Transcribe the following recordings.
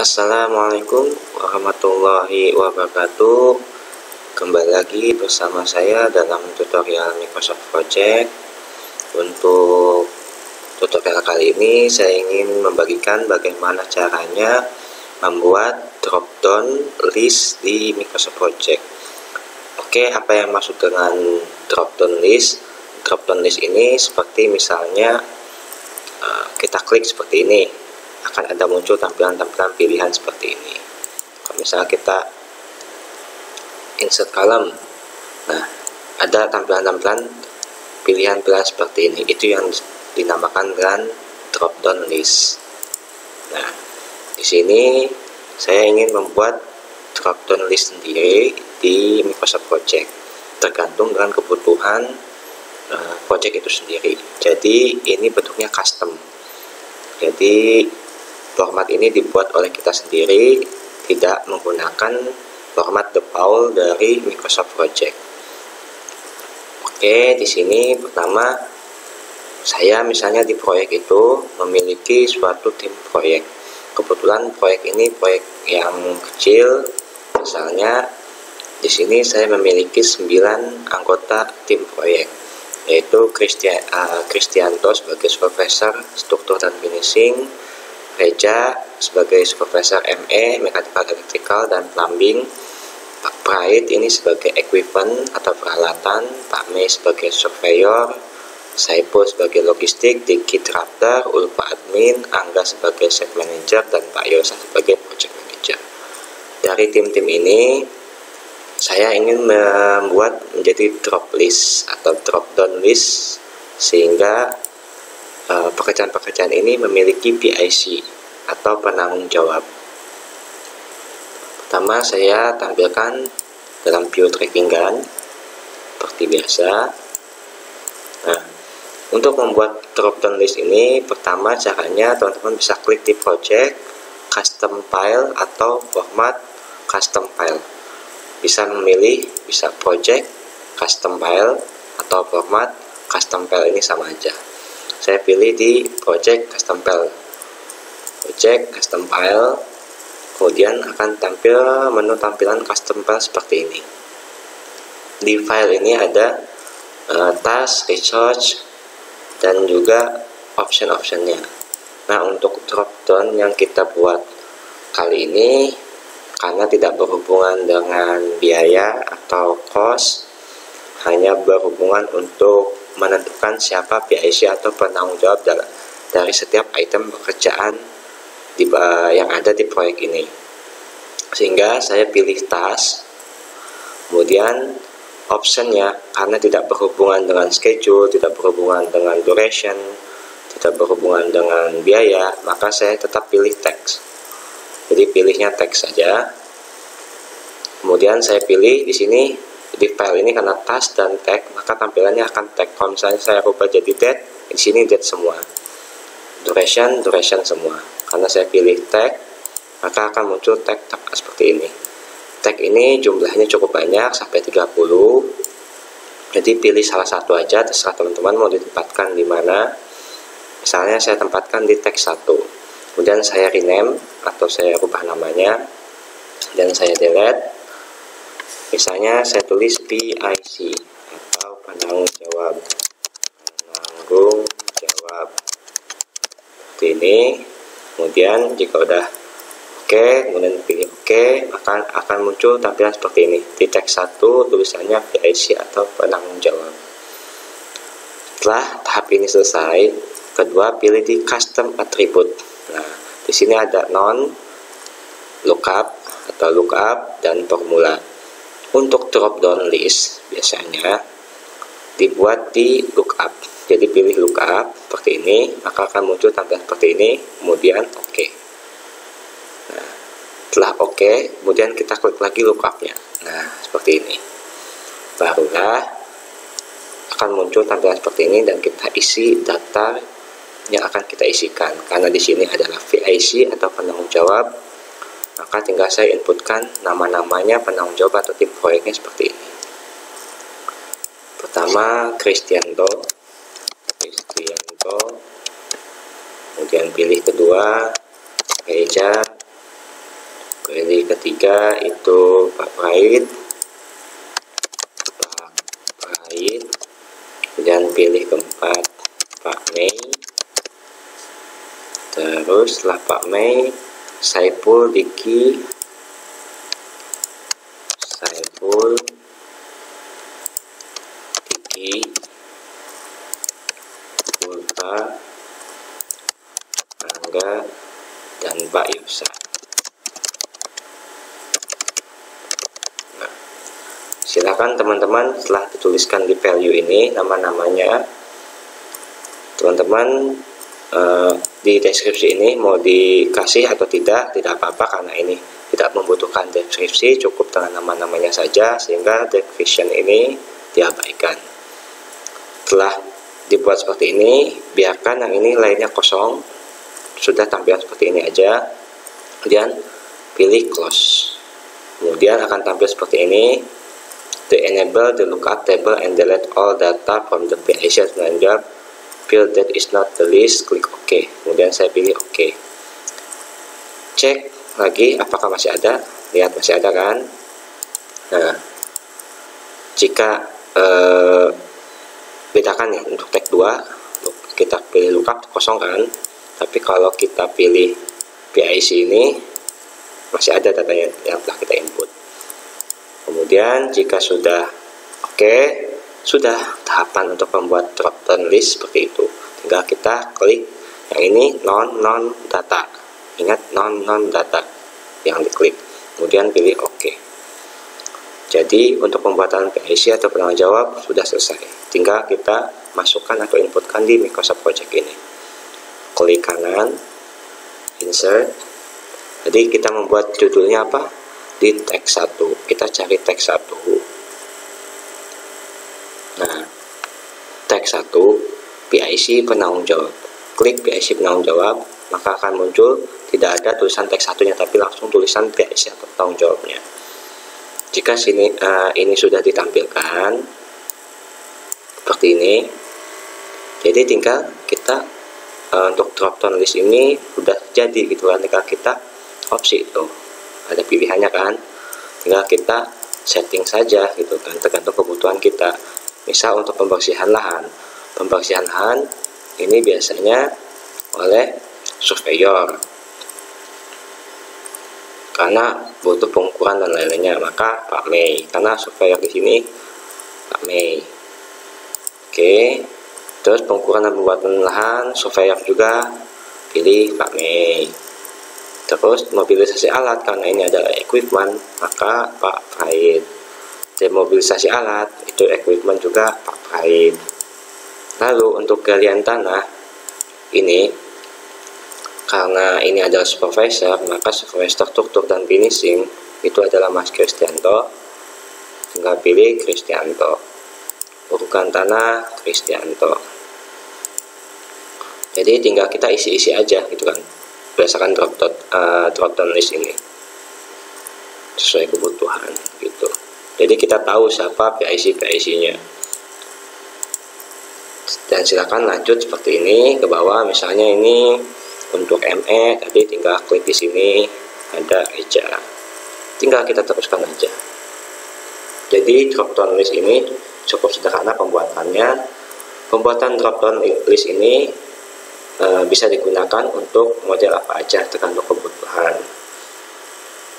Assalamualaikum warahmatullahi wabarakatuh. Kembali lagi bersama saya dalam tutorial Microsoft Project. Untuk tutorial kali ini saya ingin membagikan bagaimana caranya membuat drop down list di Microsoft Project. Oke, apa yang maksud dengan drop down list? Drop down list ini seperti misalnya kita klik seperti ini, akan ada muncul tampilan-tampilan pilihan seperti ini. Kalau misalnya kita insert column, nah ada tampilan-tampilan pilihan-pilihan seperti ini. Itu yang dinamakan dengan drop down list. Nah, di sini saya ingin membuat drop down list sendiri di Microsoft Project, tergantung dengan kebutuhan project itu sendiri. Jadi ini bentuknya custom. Jadi format ini dibuat oleh kita sendiri, tidak menggunakan format default dari Microsoft Project. Oke, di sini pertama saya misalnya di proyek itu memiliki suatu tim proyek. Kebetulan proyek ini proyek yang kecil, misalnya di sini saya memiliki 9 anggota tim proyek, yaitu Kristianto sebagai supervisor struktur dan finishing, Reja sebagai supervisor ME Mechanical Electrical dan Plumbing, Pak Pride ini sebagai equipment atau peralatan, Pak Mei sebagai surveyor, Saipul sebagai logistik, Diki Drafter, Ulfa admin, Angga sebagai set manager, dan Pak Yosa sebagai project manager. Dari tim-tim ini saya ingin membuat menjadi drop list atau drop down list, sehingga pekerjaan-pekerjaan ini memiliki PIC atau penanggung jawab. Pertama saya tampilkan dalam view tracking gun seperti biasa. Nah, untuk membuat drop down list ini, pertama caranya teman-teman bisa klik di project, custom file atau format custom file. Bisa memilih, bisa project, custom file, atau format custom file, ini sama aja. Saya pilih di project custom file. Project custom file, kemudian akan tampil menu tampilan custom file seperti ini. Di file ini ada task, resource, dan juga option-optionnya. Nah, untuk drop down yang kita buat kali ini, karena tidak berhubungan dengan biaya atau cost, hanya berhubungan untuk menentukan siapa PIC atau penanggung jawab dari setiap item pekerjaan yang ada di proyek ini. Sehingga saya pilih task, kemudian optionnya karena tidak berhubungan dengan schedule, tidak berhubungan dengan duration, tidak berhubungan dengan biaya, maka saya tetap pilih text. Jadi pilihnya teks saja. Kemudian saya pilih di sini di file ini karena task dan tag, maka tampilannya akan tag. Kalau misalnya saya rubah jadi date, di sini date semua. Duration semua. Karena saya pilih tag, maka akan muncul tag seperti ini. Tag ini jumlahnya cukup banyak, sampai 30. Jadi pilih salah satu aja, terserah teman-teman mau ditempatkan di mana. Misalnya saya tempatkan di tag 1. Kemudian saya rename atau saya rubah namanya dan saya delete. Misalnya saya tulis PIC atau penanggung jawab seperti ini. Kemudian jika udah oke, kemudian pilih oke, maka akan muncul tampilan seperti ini. Di tag 1 tulisannya PIC atau penanggung jawab. Setelah tahap ini selesai, kedua pilih di custom attribute. Nah, di sini ada non, lookup atau lookup, dan formula. Untuk drop down list biasanya dibuat di lookup. Jadi pilih lookup seperti ini, maka akan muncul tampilan seperti ini. Kemudian oke. Nah, setelah oke, kemudian kita klik lagi lookupnya. Nah, seperti ini. Barulah akan muncul tampilan seperti ini dan kita isi data yang akan kita isikan. Karena di sini adalah PIC atau penanggung jawab, maka tinggal saya inputkan nama-namanya penanggung jawab atau tim proyeknya seperti ini. Pertama Kristianto, kemudian pilih kedua Reja, ketiga itu Pak Pride, kemudian pilih keempat Pak Mei, terus setelah Pak Mei Saiful Diki, Ulfa, Angga, dan Pak Yusa. Silakan teman-teman setelah dituliskan di value ini nama-namanya, teman-teman di deskripsi ini mau dikasih atau tidak apa-apa, karena ini tidak membutuhkan deskripsi, cukup dengan nama-namanya saja sehingga description ini diabaikan. Setelah dibuat seperti ini, biarkan yang ini lainnya kosong, sudah tampil seperti ini aja, kemudian pilih close, kemudian akan tampil seperti ini. To enable the lookup table and delete all data from the PIC Manager, field that is not the list, klik OK. Kemudian saya pilih OK. Cek lagi apakah masih ada. Lihat masih ada kan. Nah, jika bedakan ya untuk tag 2, kita pilih lookup kosong kan. Tapi kalau kita pilih PIC ini masih ada datanya yang telah kita input. Kemudian jika sudah oke, sudah tahapan untuk membuat drop down list seperti itu. Tinggal kita klik yang ini non data. Ingat non data yang diklik. Kemudian pilih OK. Jadi untuk pembuatan PIC atau penanggung jawab sudah selesai. Tinggal kita masukkan atau inputkan di Microsoft Project ini. Klik kanan, insert. Jadi kita membuat judulnya apa? Di tag 1, kita cari tag 1. Nah, tag 1 PIC penanggung jawab. Klik PIC penanggung jawab, maka akan muncul tidak ada tulisan tag 1-nya, tapi langsung tulisan PIC atau penanggung jawabnya. Jika ini sudah ditampilkan seperti ini, jadi tinggal kita untuk drop down list ini sudah jadi gitu kan. Tinggal kita opsi itu ada pilihannya kan, tinggal kita setting saja gitu kan, tergantung kebutuhan kita. Misal untuk pembersihan lahan ini biasanya oleh surveyor karena butuh pengukuran dan lain-lainnya, maka Pak Mei, karena surveyor di sini Pak Mei. Oke, terus pengukuran dan pembuatan lahan surveyor juga pilih Pak Mei. Terus mobilisasi alat, karena ini adalah equipment, maka Pak Pride. Demobilisasi alat itu equipment juga Pak Pride. Lalu untuk galian tanah ini, karena ini adalah supervisor, maka supervisor struktur dan finishing itu adalah Mas Kristianto. Tinggal pilih Kristianto. Urukan tanah Kristianto. Jadi tinggal kita isi-isi aja gitu kan, berdasarkan drop down list ini sesuai kebutuhan gitu. Jadi kita tahu siapa PIC-nya. Dan silakan lanjut seperti ini ke bawah. Misalnya ini untuk ME tadi tinggal klik di sini ada Eja. Tinggal kita teruskan aja. Jadi drop down list ini cukup sederhana pembuatannya. Pembuatan drop down list ini bisa digunakan untuk model apa aja tergantung kebutuhan.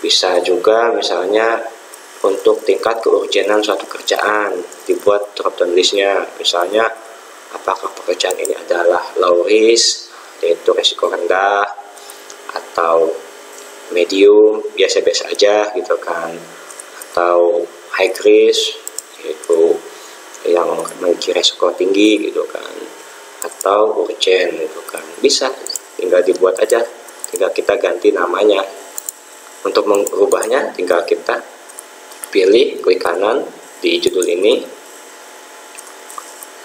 Bisa juga misalnya untuk tingkat keurgenan suatu kerjaan dibuat drop down listnya. Misalnya apakah pekerjaan ini adalah low risk, yaitu risiko rendah, atau medium, biasa-biasa aja gitu kan, atau high risk, yaitu yang memiliki risiko tinggi gitu kan, atau urgent gitu kan. Bisa tinggal dibuat aja, tinggal kita ganti namanya. Untuk mengubahnya tinggal kita pilih, klik kanan di judul ini,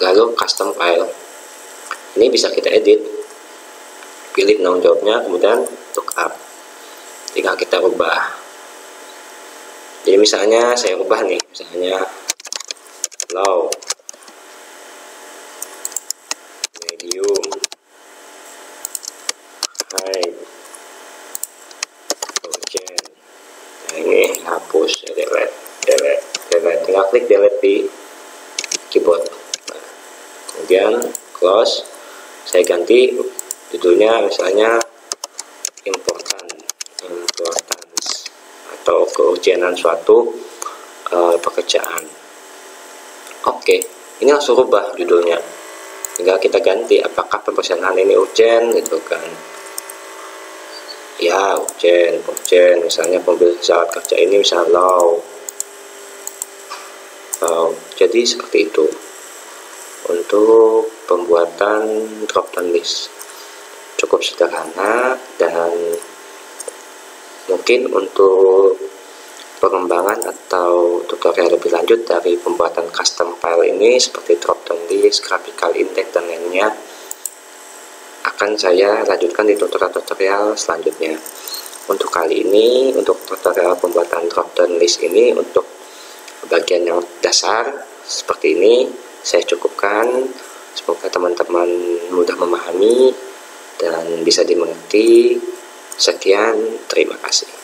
lalu custom file. Ini bisa kita edit, pilih penanggung jawabnya, kemudian lookup, tinggal kita ubah. Jadi misalnya saya ubah nih, misalnya low, medium, high, urgent. hapus, delete, tinggal klik delete di keyboard. Nah, kemudian close. Saya ganti judulnya misalnya importance atau keurgenan suatu pekerjaan. Oke, ini langsung rubah judulnya. Tinggal kita ganti apakah pemesanan ini urgent gitu kan. Ya, urgent. Misalnya pembesaran kerja ini misalnya low. Jadi seperti itu untuk pembuatan drop down list. Cukup sederhana, dan mungkin untuk pengembangan atau tutorial lebih lanjut dari pembuatan custom file ini seperti drop down list, graphical index, dan lainnya akan saya lanjutkan di tutorial selanjutnya. Untuk kali ini, untuk tutorial pembuatan drop down list ini, untuk bagian yang dasar seperti ini saya cukupkan. Semoga teman-teman mudah memahami dan bisa dimengerti. Sekian, terima kasih.